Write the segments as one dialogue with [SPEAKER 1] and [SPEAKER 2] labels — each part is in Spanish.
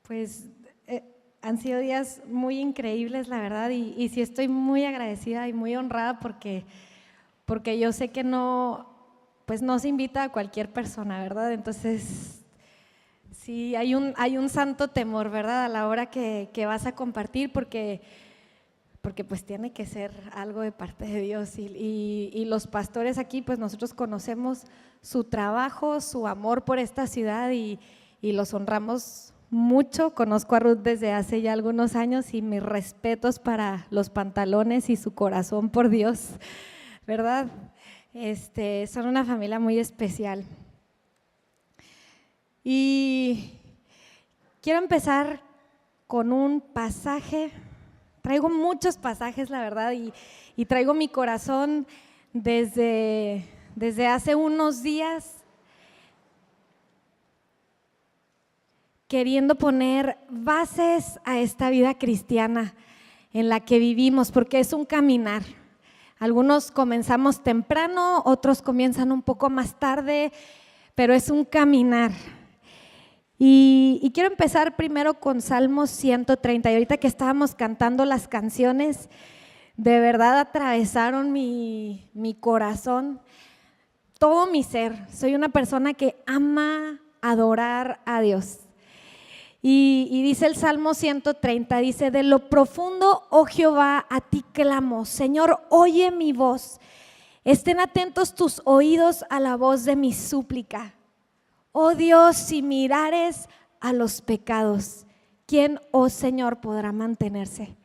[SPEAKER 1] Pues han sido días muy increíbles, la verdad, y sí estoy muy agradecida y muy honrada porque yo sé que pues no se invita a cualquier persona, ¿verdad? Entonces, sí, hay un santo temor, ¿verdad? A la hora que vas a compartir porque pues tiene que ser algo de parte de Dios y los pastores aquí, pues nosotros conocemos su trabajo, su amor por esta ciudad y los honramos mucho. Conozco a Ruth desde hace ya algunos años y mis respetos para los pantalones y su corazón por Dios, ¿verdad? Son una familia muy especial. Y quiero empezar con un pasaje. Traigo muchos pasajes, la verdad, y traigo mi corazón desde hace unos días queriendo poner bases a esta vida cristiana en la que vivimos, porque es un caminar. Algunos comenzamos temprano, otros comienzan un poco más tarde, pero es un caminar. Y quiero empezar primero con Salmos 130. Y ahorita que estábamos cantando las canciones, de verdad atravesaron mi corazón, todo mi ser. Soy una persona que ama adorar a Dios. Y dice el Salmo 130, dice: de lo profundo, oh Jehová, a ti clamo. Señor, oye mi voz. Estén atentos tus oídos a la voz de mi súplica. Oh Dios, si mirares a los pecados, ¿quién, oh Señor, podrá mantenerse?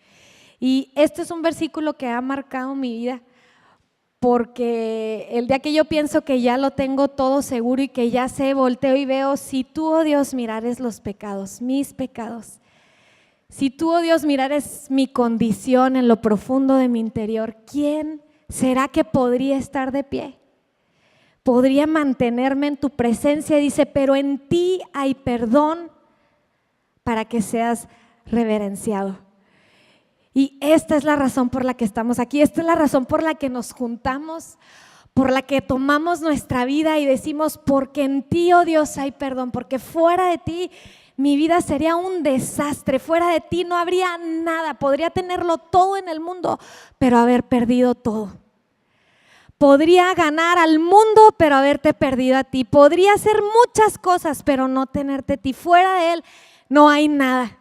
[SPEAKER 1] Y este es un versículo que ha marcado mi vida, porque el día que yo pienso que ya lo tengo todo seguro y que ya sé, volteo y veo: si tú, oh Dios, mirares los pecados, mis pecados, si tú, oh Dios, mirares mi condición en lo profundo de mi interior, ¿quién será que podría estar de pie? Podría mantenerme en tu presencia. Dice: pero en ti hay perdón para que seas reverenciado. Y esta es la razón por la que estamos aquí, esta es la razón por la que nos juntamos, por la que tomamos nuestra vida y decimos: porque en ti, oh Dios, hay perdón, porque fuera de ti mi vida sería un desastre, fuera de ti no habría nada, podría tenerlo todo en el mundo, pero haber perdido todo. Podría ganar al mundo, pero haberte perdido a ti. Podría hacer muchas cosas, pero no tenerte a ti. Fuera de Él no hay nada.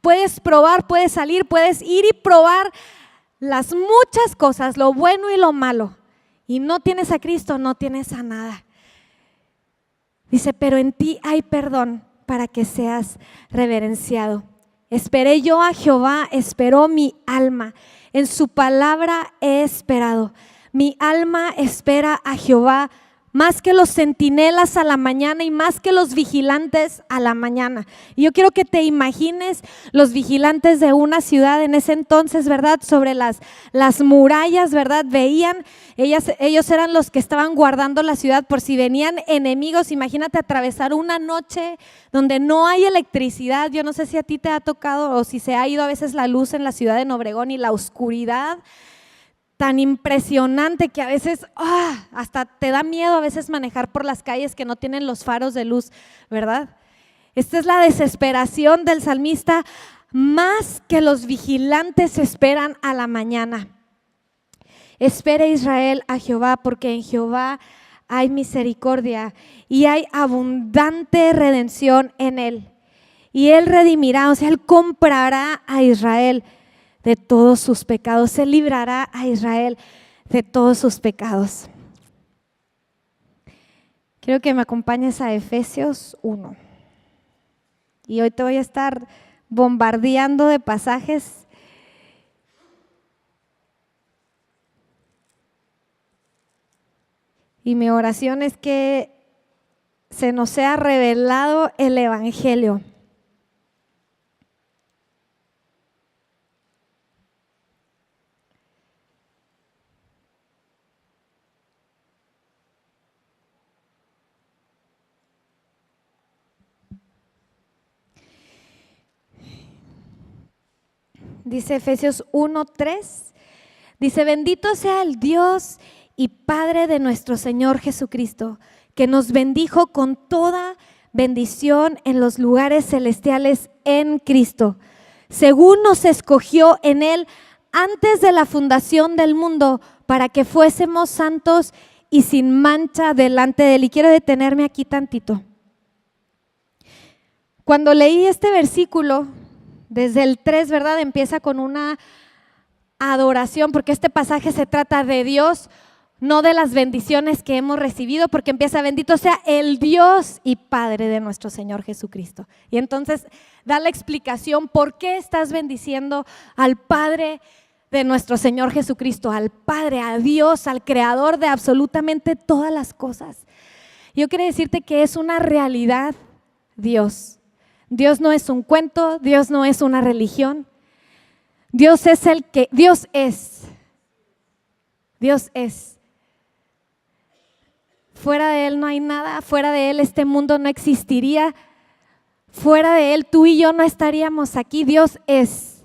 [SPEAKER 1] Puedes probar, puedes salir, puedes ir y probar las muchas cosas, lo bueno y lo malo. Y no tienes a Cristo, no tienes a nada. Dice: pero en ti hay perdón para que seas reverenciado. Esperé yo a Jehová, esperó mi alma. En su palabra he esperado. Mi alma espera a Jehová más que los centinelas a la mañana y más que los vigilantes a la mañana. Y yo quiero que te imagines los vigilantes de una ciudad en ese entonces, ¿verdad? Sobre las murallas, ¿verdad? Veían, ellos eran los que estaban guardando la ciudad por si venían enemigos. Imagínate atravesar una noche donde no hay electricidad. Yo no sé si a ti te ha tocado o si se ha ido a veces la luz en la ciudad de Obregón y la oscuridad tan impresionante que a veces hasta te da miedo a veces manejar por las calles que no tienen los faros de luz, ¿verdad? Esta es la desesperación del salmista, más que los vigilantes esperan a la mañana. Espere Israel a Jehová, porque en Jehová hay misericordia y hay abundante redención en él. Y él redimirá, o sea, él comprará a Israel de todos sus pecados. Él librará a Israel de todos sus pecados. Quiero que me acompañes a Efesios 1. Y hoy te voy a estar bombardeando de pasajes. Y mi oración es que se nos sea revelado el Evangelio. Dice Efesios 1:3, dice: bendito sea el Dios y Padre de nuestro Señor Jesucristo, que nos bendijo con toda bendición en los lugares celestiales en Cristo, según nos escogió en Él antes de la fundación del mundo, para que fuésemos santos y sin mancha delante de Él. Y quiero detenerme aquí tantito. Cuando leí este versículo, desde el 3, ¿verdad? Empieza con una adoración, porque este pasaje se trata de Dios, no de las bendiciones que hemos recibido, porque empieza: bendito sea el Dios y Padre de nuestro Señor Jesucristo. Y entonces da la explicación por qué estás bendiciendo al Padre de nuestro Señor Jesucristo, al Padre, a Dios, al Creador de absolutamente todas las cosas. Yo quiero decirte que es una realidad Dios. Dios no es un cuento, Dios no es una religión. Dios es el que, Dios es. Dios es. Fuera de Él no hay nada, fuera de Él este mundo no existiría, fuera de Él tú y yo no estaríamos aquí. Dios es.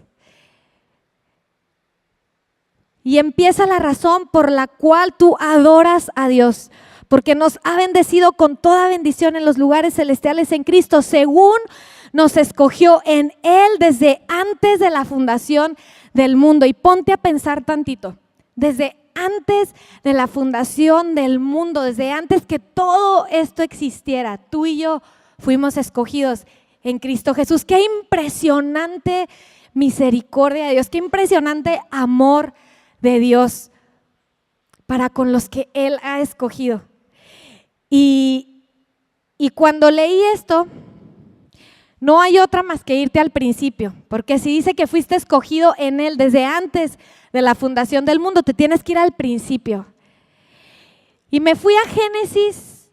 [SPEAKER 1] Y empieza la razón por la cual tú adoras a Dios, porque nos ha bendecido con toda bendición en los lugares celestiales en Cristo, según nos escogió en Él desde antes de la fundación del mundo. Y ponte a pensar tantito, desde antes de la fundación del mundo, desde antes que todo esto existiera, tú y yo fuimos escogidos en Cristo Jesús. Qué impresionante misericordia de Dios, qué impresionante amor de Dios para con los que Él ha escogido. Y cuando leí esto, no hay otra más que irte al principio, porque si dice que fuiste escogido en Él desde antes de la fundación del mundo, te tienes que ir al principio. Y me fui a Génesis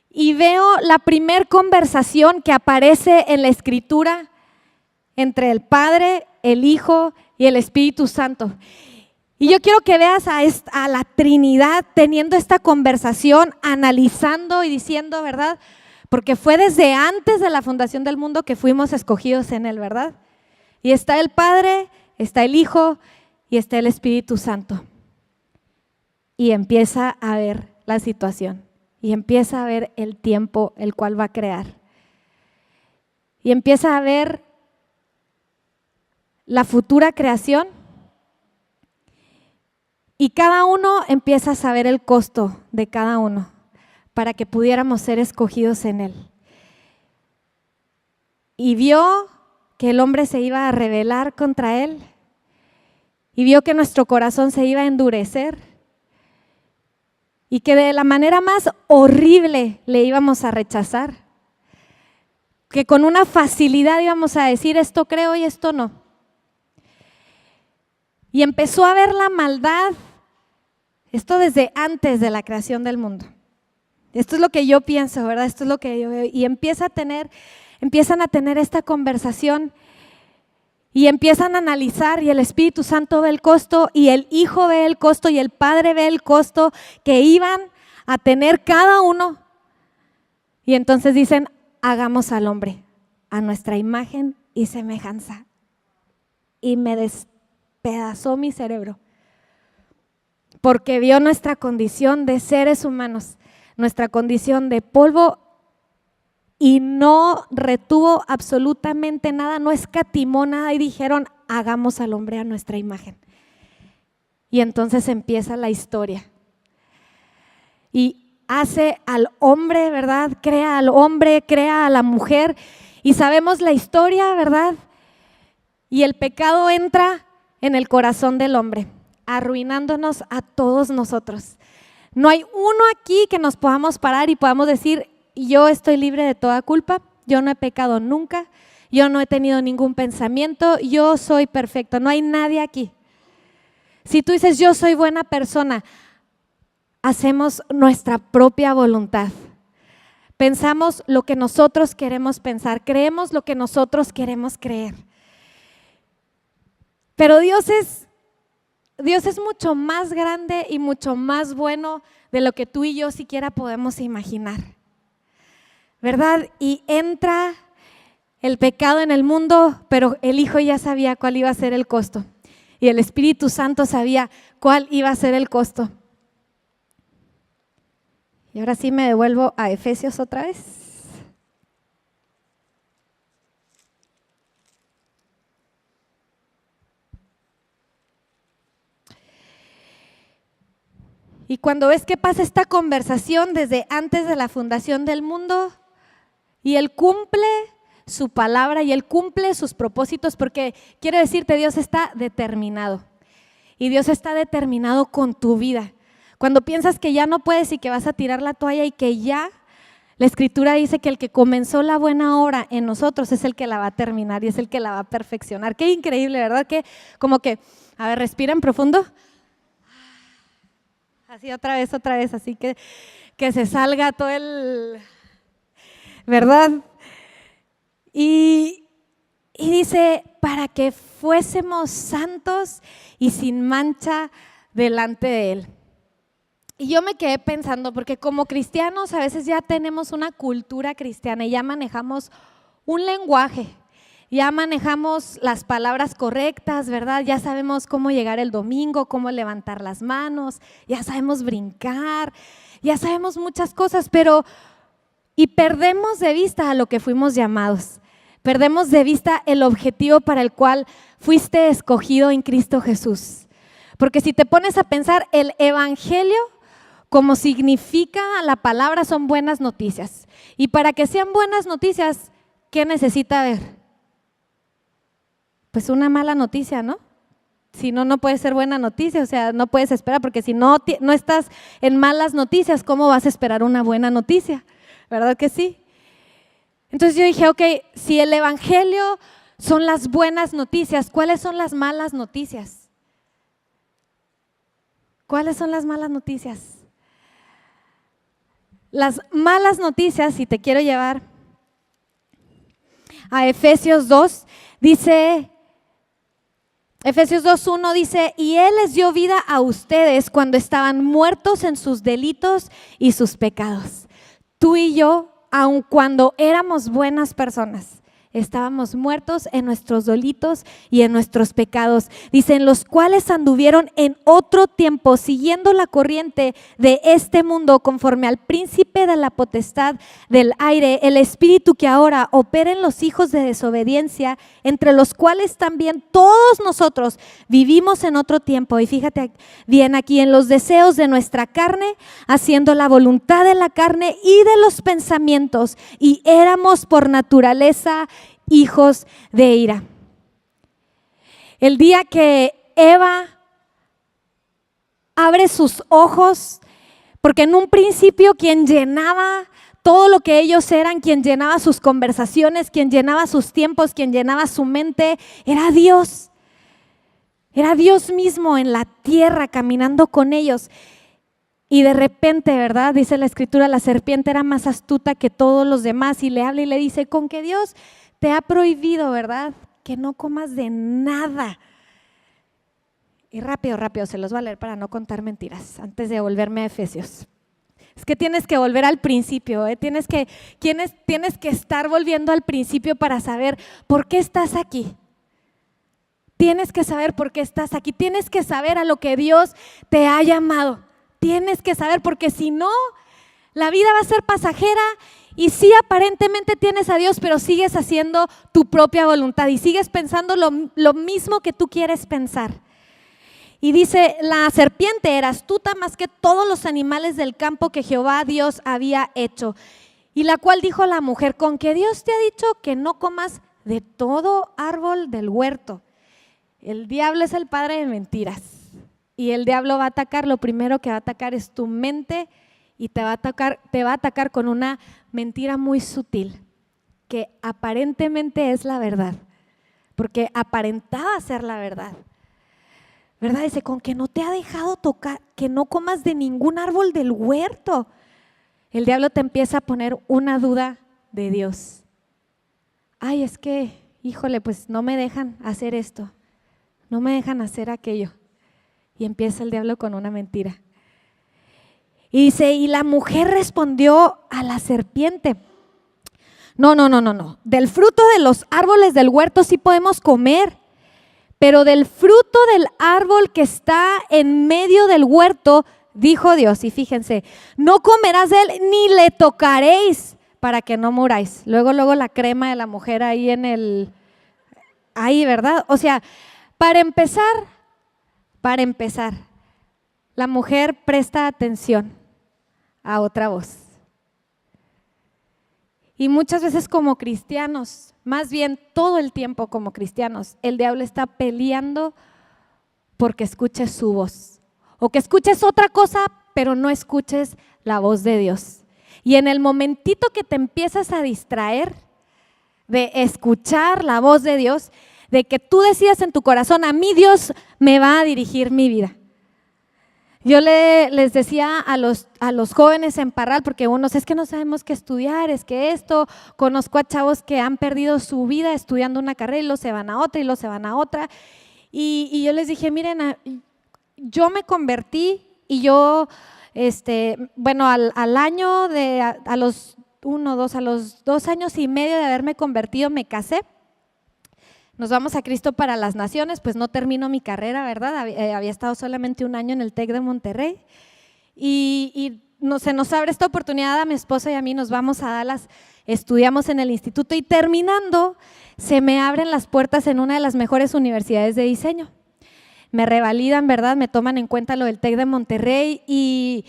[SPEAKER 1] y veo la primer conversación que aparece en la Escritura entre el Padre, el Hijo y el Espíritu Santo. Y yo quiero que veas a la Trinidad teniendo esta conversación, analizando y diciendo, ¿verdad? Porque fue desde antes de la fundación del mundo que fuimos escogidos en Él, ¿verdad? Y está el Padre, está el Hijo y está el Espíritu Santo. Y empieza a ver la situación y empieza a ver el tiempo el cual va a crear. Y empieza a ver la futura creación. Y cada uno empieza a saber el costo de cada uno para que pudiéramos ser escogidos en Él. Y vio que el hombre se iba a rebelar contra Él y vio que nuestro corazón se iba a endurecer y que de la manera más horrible le íbamos a rechazar, que con una facilidad íbamos a decir esto creo y esto no. Y empezó a ver la maldad, esto desde antes de la creación del mundo. Esto es lo que yo pienso, ¿verdad? Esto es lo que yo veo. Y empiezan a tener esta conversación y empiezan a analizar, y el Espíritu Santo ve el costo y el Hijo ve el costo y el Padre ve el costo que iban a tener cada uno. Y entonces dicen, hagamos al hombre a nuestra imagen y semejanza. Y me despedazó mi cerebro, porque vio nuestra condición de seres humanos, nuestra condición de polvo, y no retuvo absolutamente nada, no escatimó nada y dijeron, hagamos al hombre a nuestra imagen. Y entonces empieza la historia. Y hace al hombre, ¿verdad? Crea al hombre, crea a la mujer, y sabemos la historia, ¿verdad? Y el pecado entra en el corazón del hombre, arruinándonos a todos nosotros. No hay uno aquí que nos podamos parar y podamos decir, yo estoy libre de toda culpa, yo no he pecado nunca, yo no he tenido ningún pensamiento, yo soy perfecto. No hay nadie aquí. Si tú dices, yo soy buena persona, hacemos nuestra propia voluntad. Pensamos lo que nosotros queremos pensar, creemos lo que nosotros queremos creer. Pero Dios es mucho más grande y mucho más bueno de lo que tú y yo siquiera podemos imaginar, ¿verdad? Y entra el pecado en el mundo, pero el Hijo ya sabía cuál iba a ser el costo. Y el Espíritu Santo sabía cuál iba a ser el costo. Y ahora sí me devuelvo a Efesios otra vez. Y cuando ves que pasa esta conversación desde antes de la fundación del mundo, y Él cumple su palabra y Él cumple sus propósitos, porque quiero decirte, Dios está determinado. Y Dios está determinado con tu vida. Cuando piensas que ya no puedes y que vas a tirar la toalla y que ya, la Escritura dice que el que comenzó la buena obra en nosotros es el que la va a terminar y es el que la va a perfeccionar. Qué increíble, ¿verdad? Que como que, a ver, respiran profundo. Así otra vez, así que se salga todo el, ¿verdad? Y dice, para que fuésemos santos y sin mancha delante de Él. Y yo me quedé pensando, porque como cristianos a veces ya tenemos una cultura cristiana y ya manejamos un lenguaje, ya manejamos las palabras correctas, ¿verdad? Ya sabemos cómo llegar el domingo, cómo levantar las manos, ya sabemos brincar, ya sabemos muchas cosas, y perdemos de vista a lo que fuimos llamados. Perdemos de vista el objetivo para el cual fuiste escogido en Cristo Jesús. Porque si te pones a pensar, el evangelio, como significa la palabra, son buenas noticias. Y para que sean buenas noticias, ¿qué necesita haber? Pues una mala noticia, ¿no? Si no, no puede ser buena noticia, o sea, no puedes esperar, porque si no estás en malas noticias, ¿cómo vas a esperar una buena noticia? ¿Verdad que sí? Entonces yo dije, ok, si el evangelio son las buenas noticias, ¿cuáles son las malas noticias? ¿Cuáles son las malas noticias? Las malas noticias, si te quiero llevar a Efesios 2, dice, Efesios 2:1 dice, y Él les dio vida a ustedes cuando estaban muertos en sus delitos y sus pecados. Tú y yo, aun cuando éramos buenas personas, estábamos muertos en nuestros delitos y en nuestros pecados. Dicen, los cuales anduvieron en otro tiempo siguiendo la corriente de este mundo conforme al príncipe de la potestad del aire, el espíritu que ahora opera en los hijos de desobediencia, entre los cuales también todos nosotros vivimos en otro tiempo. Y fíjate bien aquí, en los deseos de nuestra carne, haciendo la voluntad de la carne y de los pensamientos, y éramos por naturaleza hijos de ira. El día que Eva abre sus ojos, porque en un principio quien llenaba todo lo que ellos eran, quien llenaba sus conversaciones, quien llenaba sus tiempos, quien llenaba su mente, era Dios. Era Dios mismo en la tierra caminando con ellos. Y de repente, ¿verdad? Dice la Escritura, la serpiente era más astuta que todos los demás y le habla y le dice, con que Dios te ha prohibido, ¿verdad? Que no comas de nada. Y rápido, se los voy a leer para no contar mentiras antes de volverme a Efesios. Es que tienes que volver al principio, tienes que estar volviendo al principio para saber por qué estás aquí. Tienes que saber por qué estás aquí, tienes que saber a lo que Dios te ha llamado. Tienes que saber, porque si no, la vida va a ser pasajera y sí, aparentemente tienes a Dios, pero sigues haciendo tu propia voluntad y sigues pensando lo mismo que tú quieres pensar. Y dice, la serpiente era astuta más que todos los animales del campo que Jehová Dios había hecho. Y la cual dijo a la mujer, con que Dios te ha dicho que no comas de todo árbol del huerto. El diablo es el padre de mentiras. Y el diablo va a atacar, lo primero que va a atacar es tu mente y te va a atacar con una mentira muy sutil, que aparentemente es la verdad, porque aparentaba ser la verdad. ¿Verdad? Dice, con que no te ha dejado tocar, que no comas de ningún árbol del huerto. El diablo te empieza a poner una duda de Dios. Ay, es que, híjole, pues no me dejan hacer esto, no me dejan hacer aquello. Y empieza el diablo con una mentira. Y dice, y la mujer respondió a la serpiente, no, del fruto de los árboles del huerto sí podemos comer, pero del fruto del árbol que está en medio del huerto, dijo Dios, y fíjense, no comerás de él ni le tocaréis para que no muráis. Luego la crema de la mujer ahí ahí, ¿verdad? O sea, para empezar, la mujer presta atención a otra voz. Y muchas veces como cristianos, más bien todo el tiempo como cristianos, el diablo está peleando porque escuches su voz. O que escuches otra cosa, pero no escuches la voz de Dios. Y en el momentito que te empiezas a distraer de escuchar la voz de Dios, de que tú decidas en tu corazón, a mí Dios me va a dirigir mi vida. Yo les decía a los jóvenes en Parral, porque unos es que no sabemos qué estudiar, es que esto, conozco a chavos que han perdido su vida estudiando una carrera y luego se van a otra y luego se van a otra. Y yo les dije, miren, yo me convertí y yo, bueno, al año a los 2 años y medio de haberme convertido me casé. Nos vamos a Cristo para las Naciones, pues no termino mi carrera, ¿verdad? Había estado solamente 1 año en el TEC de Monterrey y se nos abre esta oportunidad a mi esposo y a mí, nos vamos a Dallas, estudiamos en el instituto y terminando se me abren las puertas en una de las mejores universidades de diseño. Me revalidan, ¿verdad? Me toman en cuenta lo del TEC de Monterrey y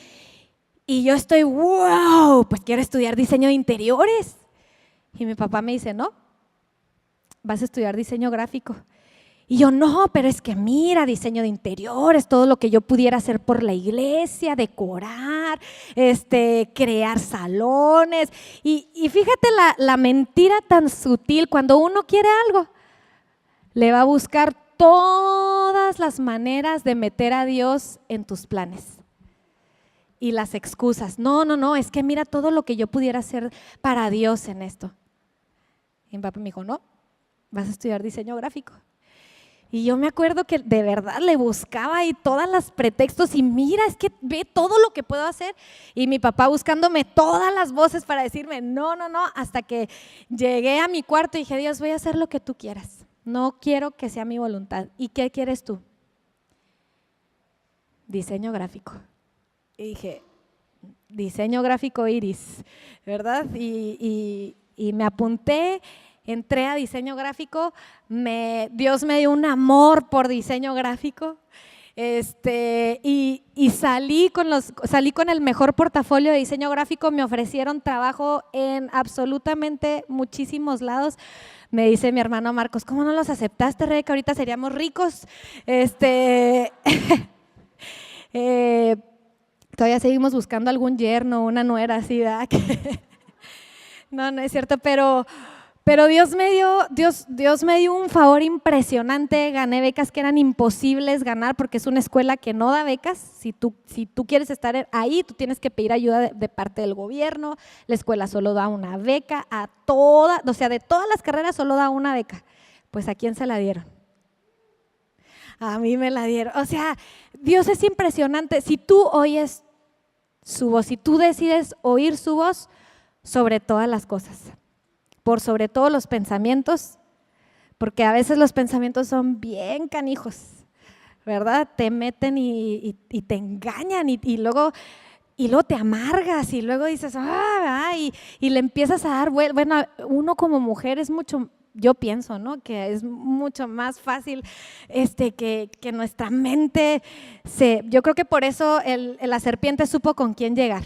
[SPEAKER 1] yo estoy, wow, pues quiero estudiar diseño de interiores. Y mi papá me dice, no, vas a estudiar diseño gráfico. Y yo, no, pero es que mira, diseño de interiores, todo lo que yo pudiera hacer por la iglesia, decorar, crear salones. Y fíjate la mentira tan sutil, cuando uno quiere algo, le va a buscar todas las maneras de meter a Dios en tus planes. Y las excusas, no, es que mira todo lo que yo pudiera hacer para Dios en esto. Y mi papá me dijo, no, vas a estudiar diseño gráfico. Y yo me acuerdo que de verdad le buscaba ahí todos los pretextos y mira, es que ve todo lo que puedo hacer. Y mi papá buscándome todas las voces para decirme no, hasta que llegué a mi cuarto y dije, Dios, voy a hacer lo que tú quieras. No quiero que sea mi voluntad. ¿Y qué quieres tú? Diseño gráfico. Y dije, diseño gráfico Iris, ¿verdad? Y me apunté. Entré a diseño gráfico, Dios me dio un amor por diseño gráfico y salí con el mejor portafolio de diseño gráfico, me ofrecieron trabajo en absolutamente muchísimos lados. Me dice mi hermano Marcos, ¿cómo no los aceptaste, Rebeca? Ahorita seríamos ricos. Todavía seguimos buscando algún yerno, una nuera así, ¿verdad? No es cierto, pero Dios me dio un favor impresionante, gané becas que eran imposibles ganar porque es una escuela que no da becas. Si tú quieres estar ahí, tú tienes que pedir ayuda de parte del gobierno. La escuela solo da una beca de todas las carreras solo da una beca. Pues ¿a quién se la dieron? A mí me la dieron. O sea, Dios es impresionante. Si tú oyes su voz, si tú decides oír su voz sobre todas las cosas, por sobre todo los pensamientos, porque a veces los pensamientos son bien canijos, ¿verdad? Te meten y te engañan y luego te amargas y luego dices, y le empiezas a dar vuelta. Bueno, uno como mujer es mucho, yo pienso, ¿no? Que es mucho más fácil que nuestra mente yo creo que por eso la serpiente supo con quién llegar.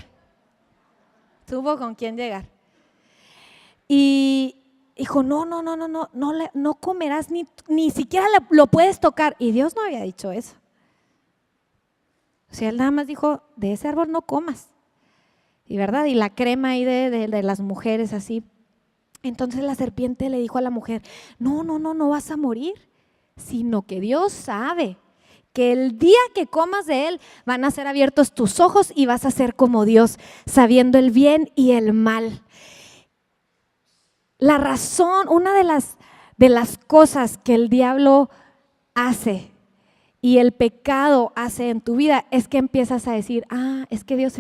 [SPEAKER 1] Y dijo, no comerás, ni siquiera lo puedes tocar. Y Dios no había dicho eso. O sea, él nada más dijo, de ese árbol no comas. Y verdad, y la crema ahí de las mujeres así. Entonces la serpiente le dijo a la mujer, no vas a morir, sino que Dios sabe que el día que comas de él van a ser abiertos tus ojos y vas a ser como Dios, sabiendo el bien y el mal. La razón, una de las cosas que el diablo hace y el pecado hace en tu vida es que empiezas a decir, es que Dios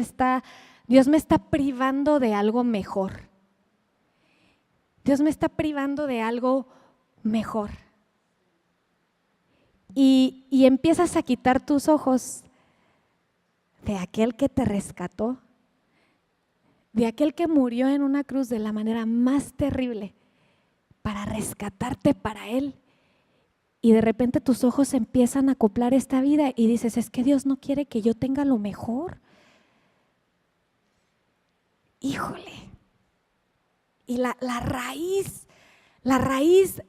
[SPEAKER 1] me está privando de algo mejor. Dios me está privando de algo mejor. Y empiezas a quitar tus ojos de aquel que te rescató, de aquel que murió en una cruz de la manera más terrible para rescatarte para Él. y de repente tus ojos se empiezan a acoplar a esta vida y dices, es que Dios no quiere que yo tenga lo mejor. Híjole. Y la raíz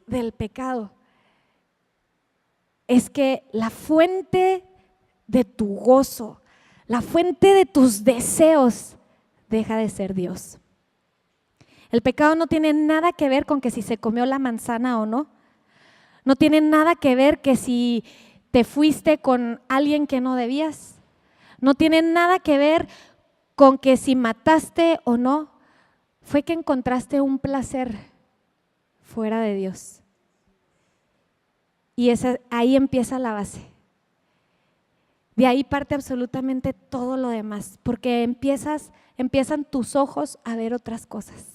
[SPEAKER 1] del pecado es que la fuente de tu gozo, la fuente de tus deseos deja de ser Dios. El pecado no tiene nada que ver con que si se comió la manzana o no. No tiene nada que ver que si te fuiste con alguien que no debías. No tiene nada que ver con que si mataste o no. Fue que encontraste un placer fuera de Dios. Y ahí empieza la base. De ahí parte absolutamente todo lo demás, porque empiezan tus ojos a ver otras cosas.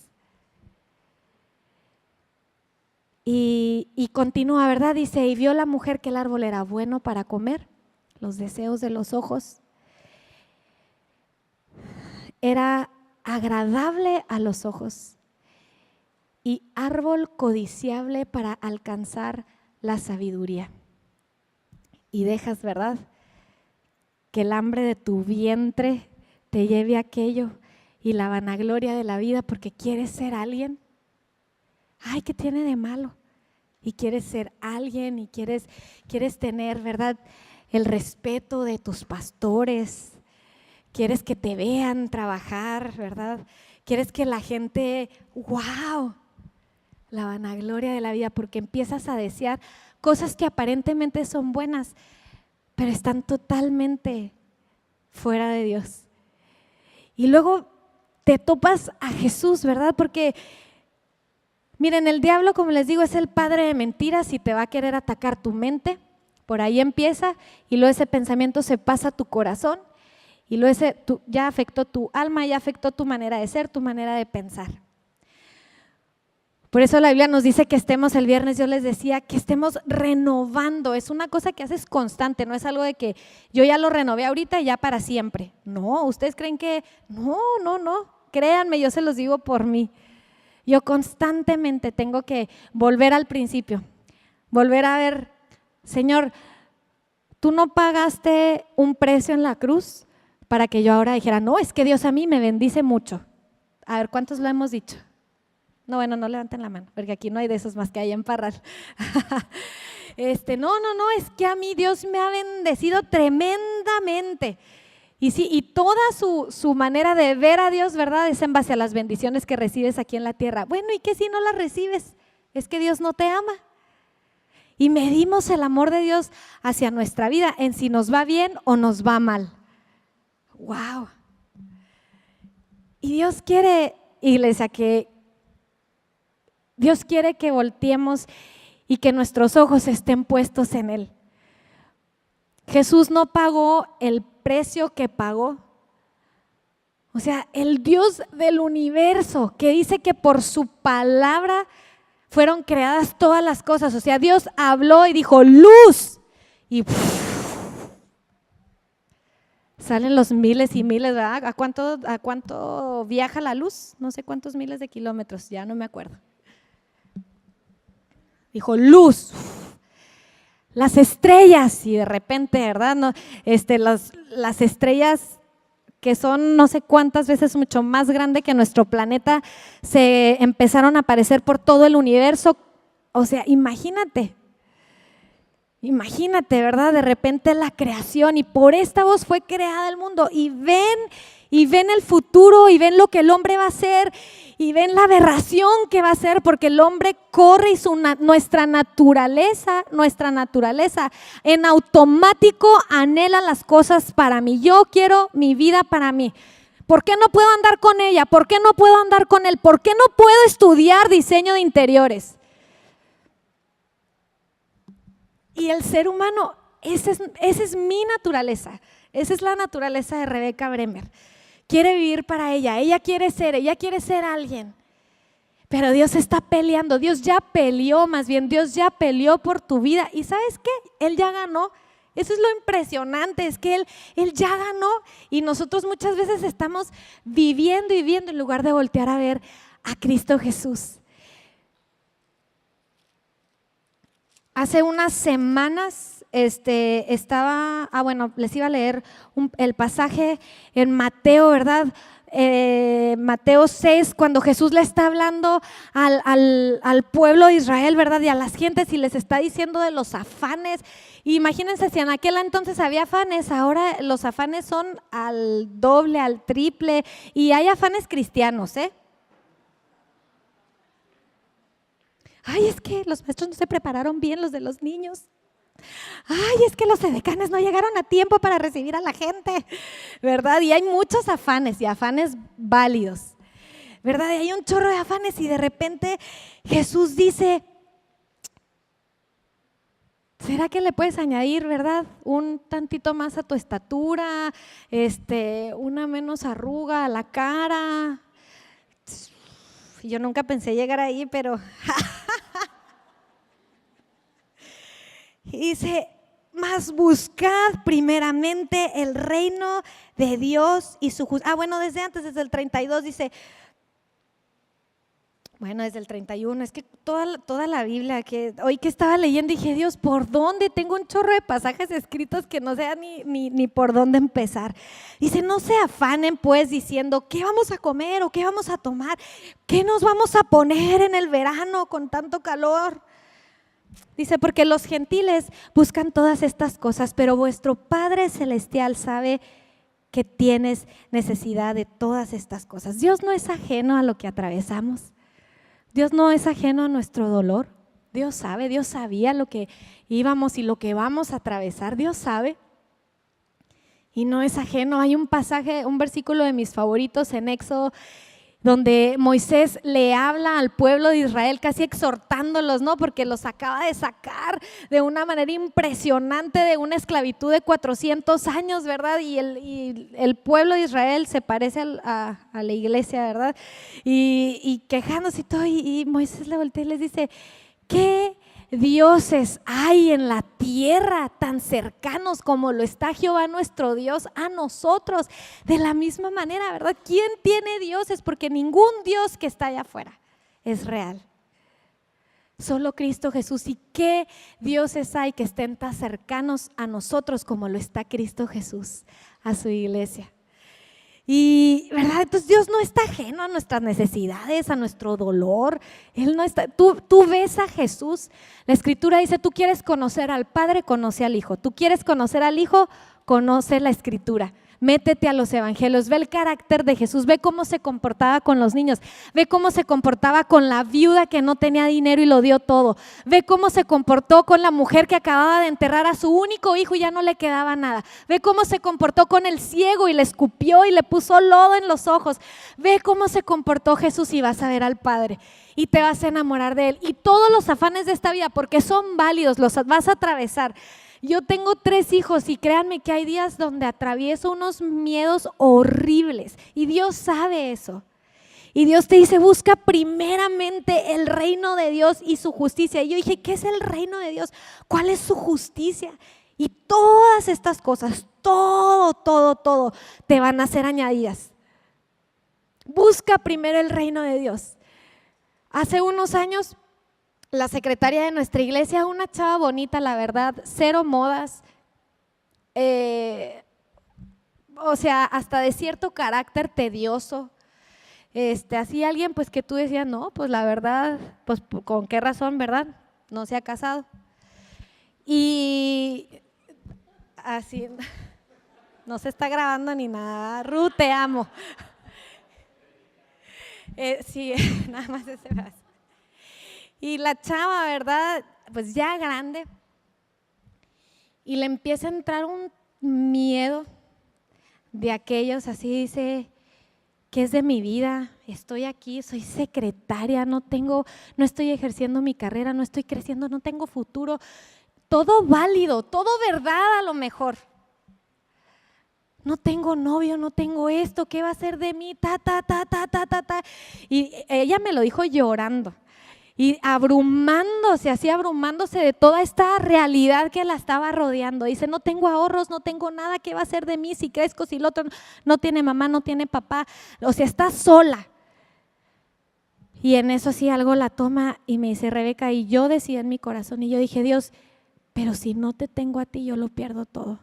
[SPEAKER 1] Y continúa, ¿verdad? Dice, y vio la mujer que el árbol era bueno para comer, los deseos de los ojos. Era agradable a los ojos y árbol codiciable para alcanzar la sabiduría. Y dejas, ¿verdad?, que el hambre de tu vientre te lleve a aquello y la vanagloria de la vida porque quieres ser alguien. Ay, ¿qué tiene de malo? Y quieres ser alguien y quieres tener, ¿verdad?, el respeto de tus pastores. Quieres que te vean trabajar, ¿verdad? Quieres que la gente, wow, la vanagloria de la vida, porque empiezas a desear cosas que aparentemente son buenas, pero están totalmente fuera de Dios. Y luego te topas a Jesús, ¿verdad? Porque miren, el diablo, como les digo, es el padre de mentiras y te va a querer atacar tu mente. Por ahí empieza y luego ese pensamiento se pasa a tu corazón y luego ya afectó tu alma, ya afectó tu manera de ser, tu manera de pensar. Por eso la Biblia nos dice que estemos, el viernes yo les decía, que estemos renovando. Es una cosa que haces constante, no es algo de que yo ya lo renové ahorita y ya para siempre. No, ustedes creen que no, créanme, yo se los digo por mí. Yo constantemente tengo que volver al principio, volver a ver, Señor, tú no pagaste un precio en la cruz para que yo ahora dijera, no, es que Dios a mí me bendice mucho. A ver, ¿cuántos lo hemos dicho? No, bueno, no levanten la mano, porque aquí no hay de esos más que hay en Parral. No, es que a mí Dios me ha bendecido tremendamente. Y sí, y toda su manera de ver a Dios, ¿verdad?, es en base a las bendiciones que recibes aquí en la tierra. Bueno, ¿y qué si no las recibes? Es que Dios no te ama. Y medimos el amor de Dios hacia nuestra vida en si nos va bien o nos va mal. ¡Wow! Y Dios quiere, iglesia, que Dios quiere que volteemos y que nuestros ojos estén puestos en Él. Jesús no pagó el precio que pagó. O sea, el Dios del universo que dice que por su palabra fueron creadas todas las cosas. O sea, Dios habló y dijo luz y salen los miles y miles, ¿verdad? ¿A cuánto viaja la luz? No sé cuántos miles de kilómetros, ya no me acuerdo. Dijo luz, las estrellas y de repente, ¿verdad? No, las estrellas que son no sé cuántas veces mucho más grande que nuestro planeta se empezaron a aparecer por todo el universo. O sea, imagínate, ¿verdad? De repente la creación y por esta voz fue creada el mundo y ven el futuro y ven lo que el hombre va a hacer y ven la aberración que va a hacer porque el hombre corre y nuestra naturaleza en automático anhela las cosas para mí. Yo quiero mi vida para mí. ¿Por qué no puedo andar con ella? ¿Por qué no puedo andar con él? ¿Por qué no puedo estudiar diseño de interiores? Y el ser humano, esa es mi naturaleza. Esa es la naturaleza de Rebeca Bremer. Quiere vivir para ella quiere ser alguien. Pero Dios está peleando, Dios ya peleó por tu vida. ¿Y sabes qué? Él ya ganó. Eso es lo impresionante, es que Él ya ganó y nosotros muchas veces estamos viviendo en lugar de voltear a ver a Cristo Jesús. Hace unas semanas les iba a leer el pasaje en Mateo, ¿verdad? Mateo 6, cuando Jesús le está hablando al pueblo de Israel, ¿verdad? Y a las gentes, y les está diciendo de los afanes. Imagínense si en aquel entonces había afanes, ahora los afanes son al doble, al triple, y hay afanes cristianos, ¿eh? Ay, es que los maestros no se prepararon bien, los de los niños. Ay, es que los edecanes no llegaron a tiempo para recibir a la gente, ¿verdad? Y hay muchos afanes y afanes válidos, ¿verdad? Y hay un chorro de afanes y de repente Jesús dice, ¿será que le puedes añadir, verdad? Un tantito más a tu estatura, una menos arruga a la cara. Yo nunca pensé llegar ahí, pero y dice, mas buscad primeramente el reino de Dios y su justicia. Bueno, desde antes, desde el 32 dice, bueno, desde el 31, es que toda la Biblia, que hoy que estaba leyendo dije, Dios, ¿por dónde? Tengo un chorro de pasajes escritos que no sé ni por dónde empezar. Dice, no se afanen pues diciendo, ¿qué vamos a comer o qué vamos a tomar? ¿Qué nos vamos a poner en el verano con tanto calor? Dice, porque los gentiles buscan todas estas cosas, pero vuestro Padre Celestial sabe que tienes necesidad de todas estas cosas. Dios no es ajeno a lo que atravesamos. Dios no es ajeno a nuestro dolor. Dios sabe, Dios sabía lo que íbamos y lo que vamos a atravesar. Dios sabe. Y no es ajeno. Hay un pasaje, un versículo de mis favoritos en Éxodo, donde Moisés le habla al pueblo de Israel casi exhortándolos, ¿no? Porque los acaba de sacar de una manera impresionante de una esclavitud de 400 años, ¿verdad? Y el pueblo de Israel se parece a la iglesia, ¿verdad? Y quejándose y todo, y Moisés le voltea y les dice, ¿qué dioses hay en la tierra tan cercanos como lo está Jehová nuestro Dios a nosotros? De la misma manera, ¿verdad? ¿Quién tiene dioses? Porque ningún Dios que está allá afuera es real. Solo Cristo Jesús. ¿Y qué dioses hay que estén tan cercanos a nosotros como lo está Cristo Jesús a su iglesia? Y, ¿verdad? Entonces Dios no está ajeno a nuestras necesidades, a nuestro dolor. Él no está. Tú ves a Jesús. La Escritura dice, tú quieres conocer al Padre, conoce al Hijo. Tú quieres conocer al Hijo, conoce la Escritura. Métete a los evangelios, ve el carácter de Jesús, ve cómo se comportaba con los niños, ve cómo se comportaba con la viuda que no tenía dinero y lo dio todo, ve cómo se comportó con la mujer que acababa de enterrar a su único hijo y ya no le quedaba nada, ve cómo se comportó con el ciego y le escupió y le puso lodo en los ojos, ve cómo se comportó Jesús y vas a ver al Padre y te vas a enamorar de Él. Y todos los afanes de esta vida, porque son válidos, los vas a atravesar. Yo tengo 3 hijos y créanme que hay días donde atravieso unos miedos horribles y Dios sabe eso. Y Dios te dice, busca primeramente el reino de Dios y su justicia. Y yo dije, ¿qué es el reino de Dios? ¿Cuál es su justicia? Y todas estas cosas, todo te van a ser añadidas. Busca primero el reino de Dios. Hace unos años, la secretaria de nuestra iglesia, una chava bonita, la verdad, cero modas, o sea, hasta de cierto carácter tedioso. Así alguien pues que tú decías, no, pues la verdad, pues con qué razón, ¿verdad? No se ha casado. Y así, no se está grabando ni nada. Ruth, te amo. Sí, nada más ese brazo. Y la chava, ¿verdad? Pues ya grande. Y le empieza a entrar un miedo de aquellos, así dice, ¿qué es de mi vida? Estoy aquí, soy secretaria, no estoy ejerciendo mi carrera, no estoy creciendo, no tengo futuro. Todo válido, todo verdad a lo mejor. No tengo novio, no tengo esto, ¿qué va a ser de mí? Y ella me lo dijo llorando. Y abrumándose de toda esta realidad que la estaba rodeando. Dice, no tengo ahorros, no tengo nada, ¿qué va a ser de mí si crezco, si el otro no tiene mamá, no tiene papá? O sea, está sola. Y en eso así algo la toma y me dice, Rebeca, y yo decía en mi corazón, y yo dije, Dios, pero si no te tengo a ti, yo lo pierdo todo.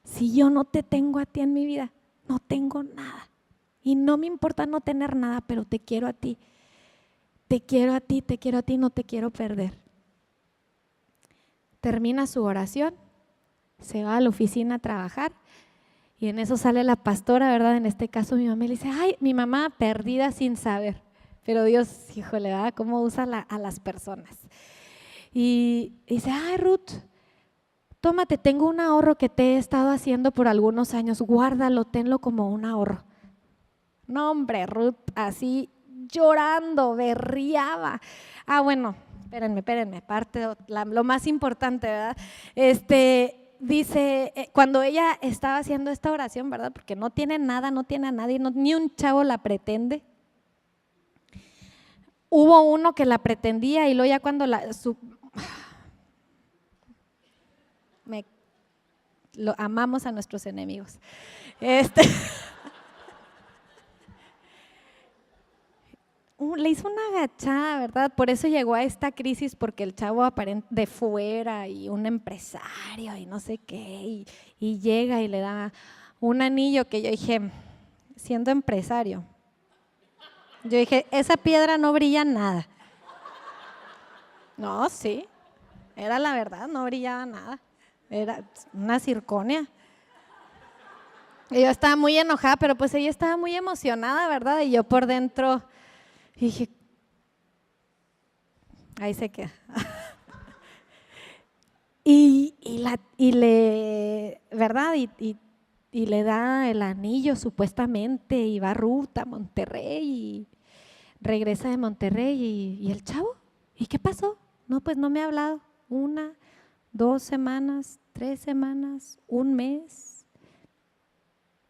[SPEAKER 1] Si yo no te tengo a ti en mi vida, no tengo nada. Y no me importa no tener nada, pero te quiero a ti. Te quiero a ti, te quiero a ti, no te quiero perder. Termina su oración, se va a la oficina a trabajar y en eso sale la pastora, ¿verdad? En este caso mi mamá le dice, ay, mi mamá perdida sin saber. Pero Dios, híjole, ¿verdad? ¿Cómo usa a las personas? Y dice, ay, Ruth, tómate, tengo un ahorro que te he estado haciendo por algunos años, guárdalo, tenlo como un ahorro. No, hombre, Ruth, así llorando, berriaba. Ah, bueno, espérenme, lo más importante, ¿verdad? Dice, cuando ella estaba haciendo esta oración, ¿verdad? Porque no tiene nada, no tiene a nadie, ni un chavo la pretende. Hubo uno que la pretendía y luego ya cuando lo amamos a nuestros enemigos. Le hizo una agachada, ¿verdad? Por eso llegó a esta crisis, porque el chavo aparente de fuera y un empresario y no sé qué, y llega y le da un anillo que yo dije, siendo empresario, yo dije, esa piedra no brilla nada. No, sí, era la verdad, no brillaba nada, era una circonia. Y yo estaba muy enojada, pero pues ella estaba muy emocionada, ¿verdad? Y yo por dentro dije, ahí se queda. ¿Verdad? Y le da el anillo supuestamente y va a Ruta a Monterrey y regresa de Monterrey y el chavo, ¿y qué pasó? No, pues no me ha hablado. 1, 2 semanas, 3 semanas, 1 mes.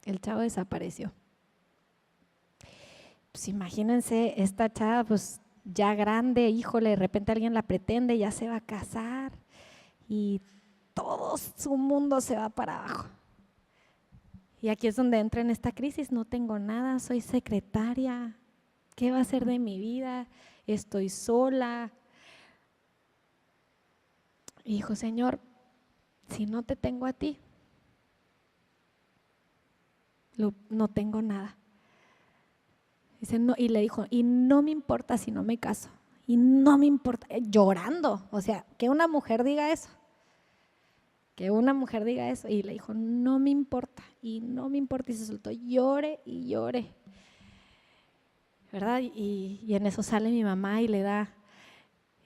[SPEAKER 1] El chavo desapareció. Pues imagínense, esta chava pues ya grande, híjole, de repente alguien la pretende, ya se va a casar y todo su mundo se va para abajo. Y aquí es donde entra en esta crisis, no tengo nada, soy secretaria, ¿qué va a ser de mi vida? Estoy sola. Y dijo, Señor, si no te tengo a ti, no tengo nada. Dice, no, y le dijo, y no me importa si no me caso, y no me importa, llorando, o sea, que una mujer diga eso, y le dijo, no me importa, y no me importa, y se soltó, llore y llore, ¿verdad? Y en eso sale mi mamá y le da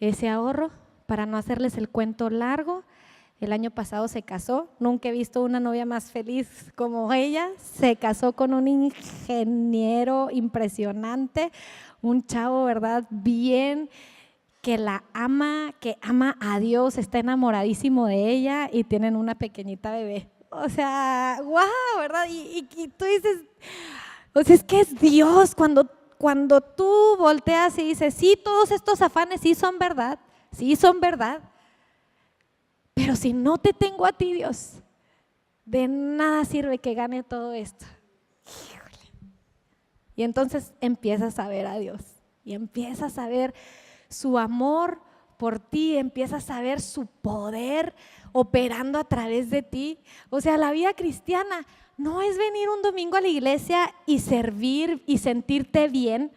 [SPEAKER 1] ese ahorro. Para no hacerles el cuento largo, el año pasado se casó, nunca he visto una novia más feliz como ella, se casó con un ingeniero impresionante, un chavo, ¿verdad? Bien, que la ama, que ama a Dios, está enamoradísimo de ella y tienen una pequeñita bebé. O sea, wow, ¿verdad? Y tú dices, o sea, es que es Dios cuando tú volteas y dices, sí, todos estos afanes sí son verdad, pero si no te tengo a ti, Dios, de nada sirve que gane todo esto. Híjole. Y entonces empiezas a ver a Dios y empiezas a ver su amor por ti, empiezas a ver su poder operando a través de ti. O sea, la vida cristiana no es venir un domingo a la iglesia y servir y sentirte bien.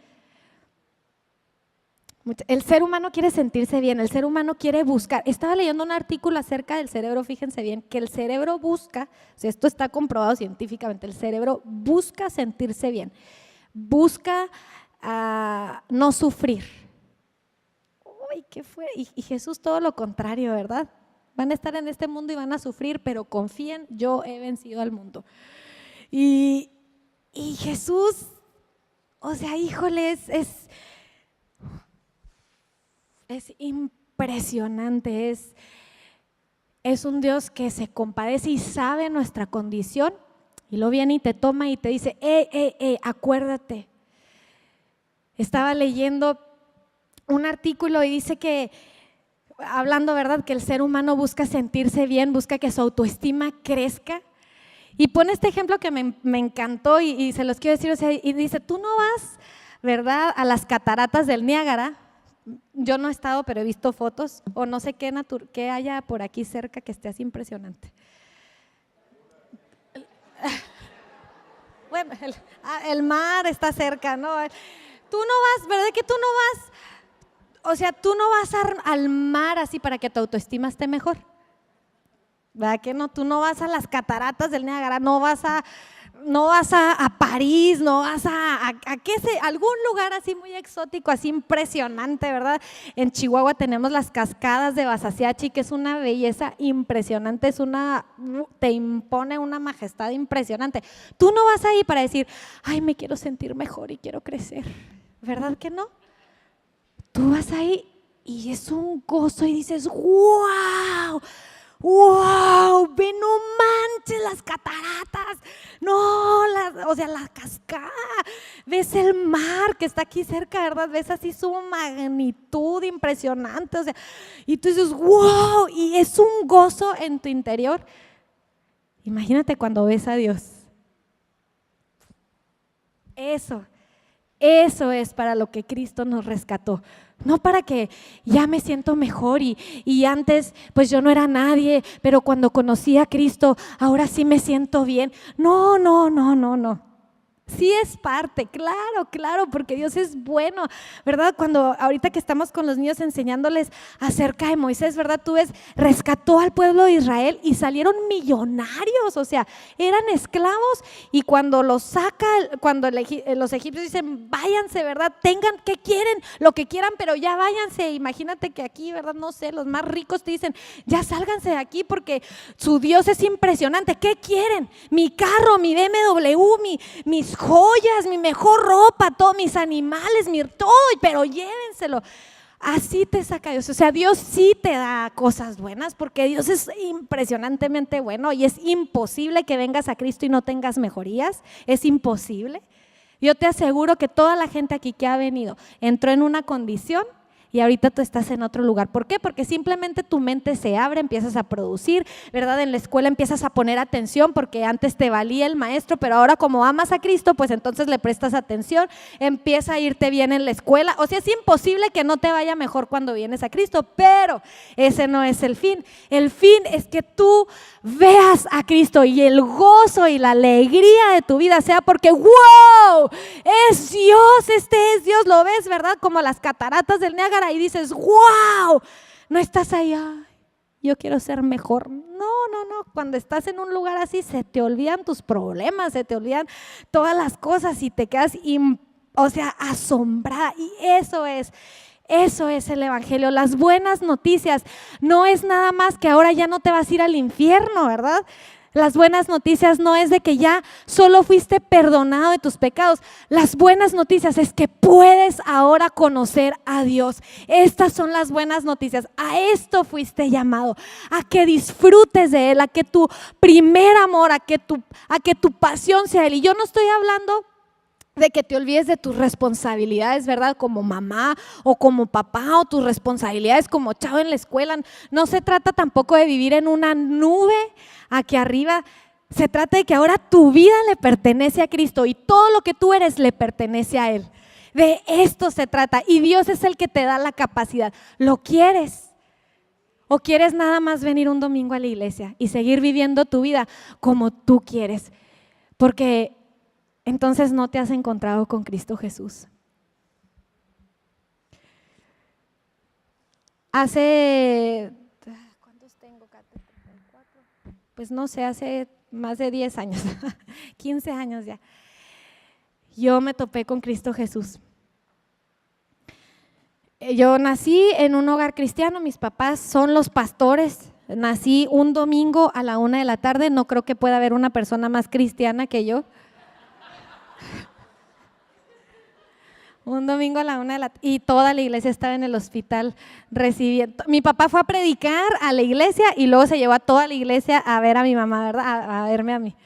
[SPEAKER 1] El ser humano quiere sentirse bien, el ser humano quiere buscar. Estaba leyendo un artículo acerca del cerebro, fíjense bien, que el cerebro busca, o sea, esto está comprobado científicamente, el cerebro busca sentirse bien, busca no sufrir. Uy, ¿qué fue? Y Jesús todo lo contrario, ¿verdad? Van a estar en este mundo y van a sufrir, pero confíen, yo he vencido al mundo. Y Jesús, o sea, híjole, es impresionante, es un Dios que se compadece y sabe nuestra condición y luego viene y te toma y te dice, acuérdate. Estaba leyendo un artículo y dice que, hablando, ¿verdad?, que el ser humano busca sentirse bien, busca que su autoestima crezca. Y pone este ejemplo que me encantó y se los quiero decir, o sea, y dice, tú no vas ¿verdad? A las cataratas del Niágara. Yo no he estado, pero he visto fotos, o no sé qué haya por aquí cerca que esté así impresionante. Bueno, el mar está cerca, ¿no? Tú no vas, ¿verdad que tú no vas? O sea, tú no vas al mar así para que tu autoestima esté mejor. ¿Verdad que no? Tú no vas a las cataratas del Niágara, no vas a París, no vas a algún lugar así muy exótico, así impresionante, ¿verdad? En Chihuahua tenemos las cascadas de Basasiachi, que es una belleza impresionante, te impone una majestad impresionante. Tú no vas ahí para decir, ay, me quiero sentir mejor y quiero crecer, ¿verdad que no? Tú vas ahí y es un gozo y dices, wow, ve, no manches las cataratas, no, la cascada, ves el mar que está aquí cerca, ¿verdad? Ves así su magnitud impresionante, o sea, y tú dices, wow, y es un gozo en tu interior. Imagínate cuando ves a Dios. Eso es para lo que Cristo nos rescató. No para que ya me siento mejor y antes pues yo no era nadie, pero cuando conocí a Cristo ahora sí me siento bien. No. Sí es parte, claro, porque Dios es bueno, ¿verdad? Cuando ahorita que estamos con los niños enseñándoles acerca de Moisés, ¿verdad? Tú ves, rescató al pueblo de Israel y salieron millonarios, o sea, eran esclavos y cuando los saca, cuando los egipcios dicen, váyanse, ¿verdad? Tengan, ¿qué quieren? Lo que quieran, pero ya váyanse. Imagínate que aquí, ¿verdad? No sé, los más ricos te dicen, ya sálganse de aquí porque su Dios es impresionante. ¿Qué quieren? Mi carro, mi BMW, mis joyas, mi mejor ropa, todos mis animales, todo, pero llévenselo. Así te saca Dios. O sea, Dios sí te da cosas buenas porque Dios es impresionantemente bueno y es imposible que vengas a Cristo y no tengas mejorías. Es imposible. Yo te aseguro que toda la gente aquí que ha venido entró en una condición y ahorita tú estás en otro lugar. ¿Por qué? Porque simplemente tu mente se abre, empiezas a producir, ¿verdad? En la escuela empiezas a poner atención porque antes te valía el maestro, pero ahora como amas a Cristo, pues entonces le prestas atención, empieza a irte bien en la escuela. O sea, es imposible que no te vaya mejor cuando vienes a Cristo, pero ese no es el fin. El fin es que tú veas a Cristo y el gozo y la alegría de tu vida sea porque ¡wow! Es Dios, este es Dios, lo ves, ¿verdad? Como las cataratas del Niágara y dices ¡wow! No estás ahí, ay, yo quiero ser mejor. No, cuando estás en un lugar así se te olvidan tus problemas, se te olvidan todas las cosas y te quedas, asombrada. Y eso es el evangelio. Las buenas noticias no es nada más que ahora ya no te vas a ir al infierno, ¿verdad? Las buenas noticias no es de que ya solo fuiste perdonado de tus pecados. Las buenas noticias es que puedes ahora conocer a Dios. Estas son las buenas noticias. A esto fuiste llamado, a que disfrutes de Él, a que tu primer amor, a que tu pasión sea Él. Y yo no estoy hablando de que te olvides de tus responsabilidades, ¿verdad? Como mamá o como papá, o tus responsabilidades como chavo en la escuela. No se trata tampoco de vivir en una nube aquí arriba. Se trata de que ahora tu vida le pertenece a Cristo y todo lo que tú eres le pertenece a Él. De esto se trata y Dios es el que te da la capacidad. ¿Lo quieres? ¿O quieres nada más venir un domingo a la iglesia y seguir viviendo tu vida como tú quieres? Porque entonces no te has encontrado con Cristo Jesús. ¿Cuántos tengo? Pues no sé, hace más de 10 años, 15 años ya. Yo me topé con Cristo Jesús. Yo nací en un hogar cristiano, mis papás son los pastores. Nací un domingo a la 1 de la tarde, no creo que pueda haber una persona más cristiana que yo. Un domingo a la 1 de la tarde y toda la iglesia estaba en el hospital recibiendo. Mi papá fue a predicar a la iglesia y luego se llevó a toda la iglesia a ver a mi mamá, ¿verdad? A verme a mí.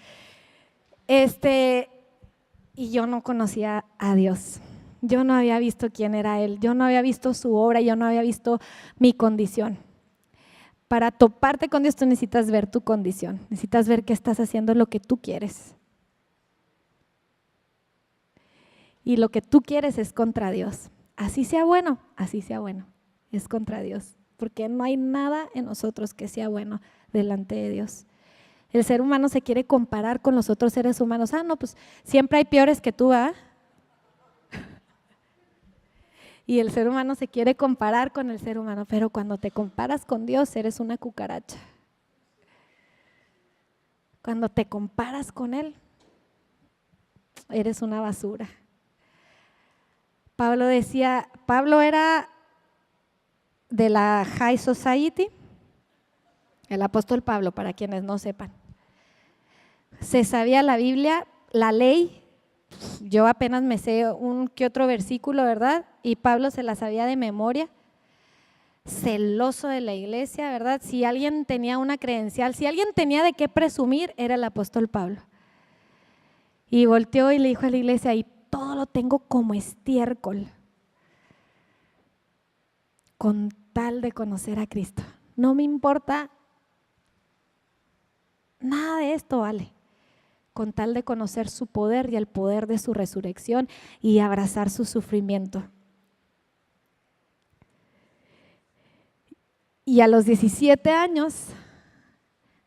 [SPEAKER 1] Y yo no conocía a Dios. Yo no había visto quién era Él. Yo no había visto su obra. Yo no había visto mi condición. Para toparte con Dios tú necesitas ver tu condición. Necesitas ver que estás haciendo lo que tú quieres. y lo que tú quieres es contra Dios. Así sea bueno, es contra Dios, porque no hay nada en nosotros que sea bueno delante de Dios. El ser humano se quiere comparar con los otros seres humanos. No, pues siempre hay peores que tú, ¿ah? Y el ser humano se quiere comparar con el ser humano, pero cuando te comparas con Dios eres una cucaracha. Cuando te comparas con Él, eres una basura. Pablo era de la High Society, el apóstol Pablo, para quienes no sepan. Se sabía la Biblia, la ley, yo apenas me sé un que otro versículo, ¿verdad? Y Pablo se la sabía de memoria. Celoso de la iglesia, ¿verdad? Si alguien tenía una credencial, si alguien tenía de qué presumir, era el apóstol Pablo. Y volteó y le dijo a la iglesia, y todo lo tengo como estiércol, con tal de conocer a Cristo. No me importa nada de esto, vale, con tal de conocer su poder y el poder de su resurrección y abrazar su sufrimiento. Y a los 17 años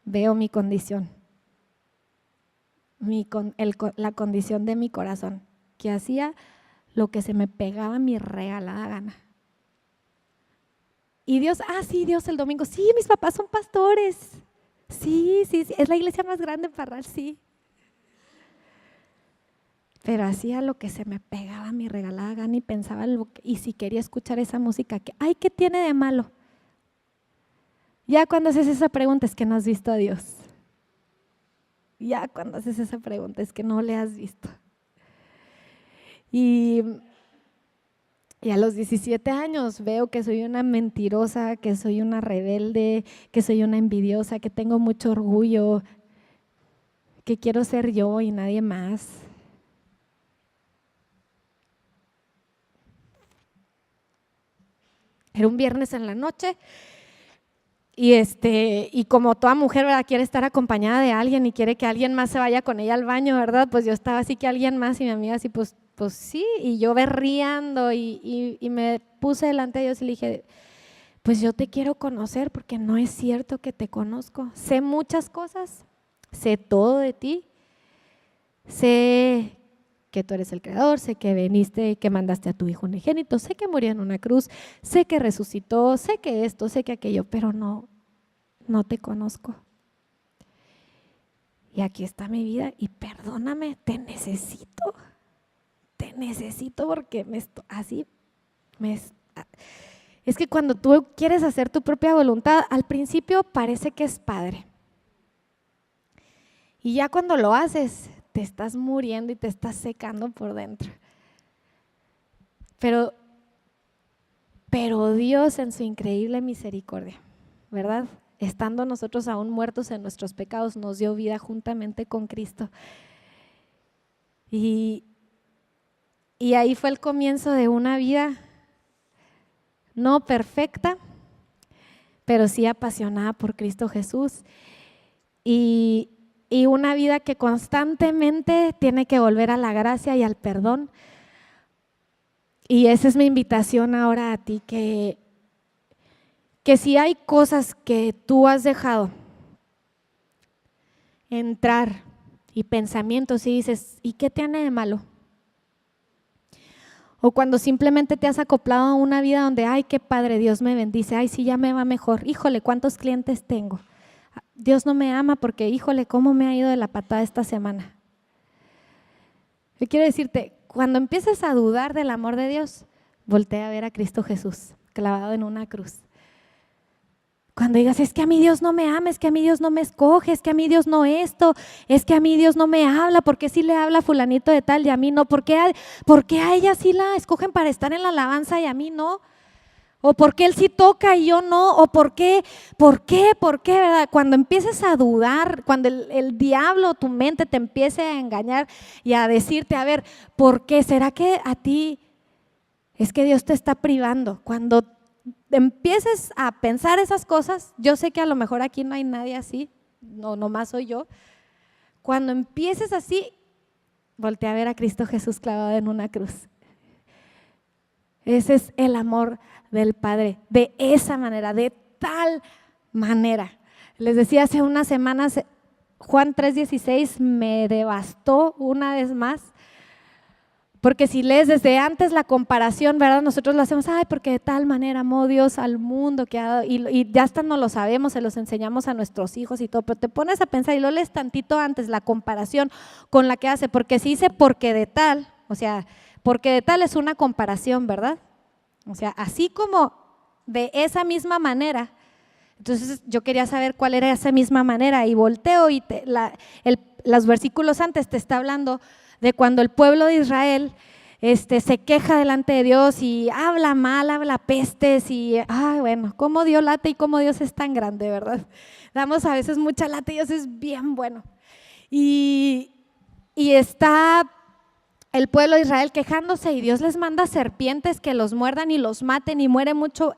[SPEAKER 1] veo mi condición, la condición de mi corazón, que hacía lo que se me pegaba mi regalada gana. Y Dios, sí, Dios, el domingo, sí, mis papás son pastores, sí, es la iglesia más grande en Parral, sí. Pero hacía lo que se me pegaba mi regalada gana y pensaba, y si quería escuchar esa música, ¿qué tiene de malo? Ya cuando haces esa pregunta es que no has visto a Dios. Ya cuando haces esa pregunta es que no le has visto. Y a los 17 años veo que soy una mentirosa, que soy una rebelde, que soy una envidiosa, que tengo mucho orgullo, que quiero ser yo y nadie más. Era un viernes en la noche. Y como toda mujer, ¿verdad?, quiere estar acompañada de alguien y quiere que alguien más se vaya con ella al baño, ¿verdad? Pues yo estaba así que alguien más y mi amiga así, pues sí, y yo berreando y me puse delante de Dios y le dije, pues yo te quiero conocer porque no es cierto que te conozco. Sé muchas cosas, sé todo de ti, sé que tú eres el creador, sé que viniste, que mandaste a tu hijo unigénito, sé que murió en una cruz, sé que resucitó, sé que esto, sé que aquello, pero no te conozco. Y aquí está mi vida y perdóname, te necesito porque es que cuando tú quieres hacer tu propia voluntad, al principio parece que es padre. Y ya cuando lo haces, te estás muriendo y te estás secando por dentro. Pero Dios en su increíble misericordia, ¿verdad?, estando nosotros aún muertos en nuestros pecados, nos dio vida juntamente con Cristo. Y ahí fue el comienzo de una vida no perfecta, pero sí apasionada por Cristo Jesús. Y una vida que constantemente tiene que volver a la gracia y al perdón. Y esa es mi invitación ahora a ti, que si hay cosas que tú has dejado entrar y pensamientos y dices, ¿y qué tiene de malo? O cuando simplemente te has acoplado a una vida donde, ay, qué padre, Dios me bendice, ay, sí, ya me va mejor, híjole, ¿cuántos clientes tengo? Dios no me ama porque, híjole, ¿cómo me ha ido de la patada esta semana? Yo quiero decirte, cuando empieces a dudar del amor de Dios, voltea a ver a Cristo Jesús clavado en una cruz. Cuando digas, es que a mí Dios no me ama, es que a mí Dios no me escoge, es que a mí Dios no esto, es que a mí Dios no me habla, ¿por qué sí le habla a fulanito de tal y a mí no? ¿Por qué a ella sí la escogen para estar en la alabanza y a mí no? ¿O por qué él sí toca y yo no? ¿O por qué? ¿Verdad? Cuando empieces a dudar, cuando el diablo, tu mente te empiece a engañar y a decirte, a ver, ¿por qué? ¿Será que a ti es que Dios te está privando? Cuando empieces a pensar esas cosas, yo sé que a lo mejor aquí no hay nadie así, no, nomás soy yo. Cuando empieces así, volteé a ver a Cristo Jesús clavado en una cruz. Ese es el amor del Padre, de esa manera, de tal manera. Les decía hace unas semanas, Juan 3:16 me devastó una vez más, porque si lees desde antes la comparación, ¿verdad? Nosotros lo hacemos, porque de tal manera amó Dios al mundo, y ya hasta no lo sabemos, se los enseñamos a nuestros hijos y todo, pero te pones a pensar y lo lees tantito antes, la comparación con la que hace, porque si dice porque de tal, o sea, porque de tal es una comparación, ¿verdad? O sea, así como de esa misma manera. Entonces yo quería saber cuál era esa misma manera y volteo y los versículos antes te está hablando de cuando el pueblo de Israel se queja delante de Dios y habla mal, habla pestes y, bueno, cómo Dios late y cómo Dios es tan grande, ¿verdad? Damos a veces mucha lata y Dios es bien bueno. Y está el pueblo de Israel quejándose y Dios les manda serpientes que los muerdan y los maten y muere mucho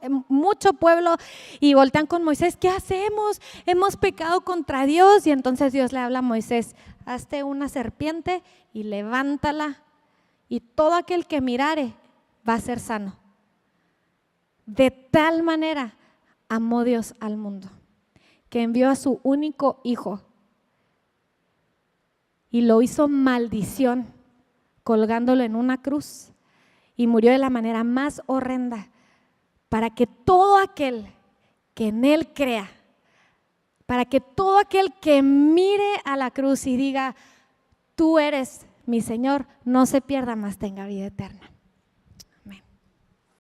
[SPEAKER 1] pueblo y voltean con Moisés, ¿qué hacemos? Hemos pecado contra Dios. Y entonces Dios le habla a Moisés, hazte una serpiente y levántala y todo aquel que mirare va a ser sano. De tal manera amó Dios al mundo que envió a su único hijo y lo hizo maldición colgándolo en una cruz y murió de la manera más horrenda para que todo aquel que en él crea, para que todo aquel que mire a la cruz y diga, tú eres mi Señor, no se pierda, mas tenga vida eterna.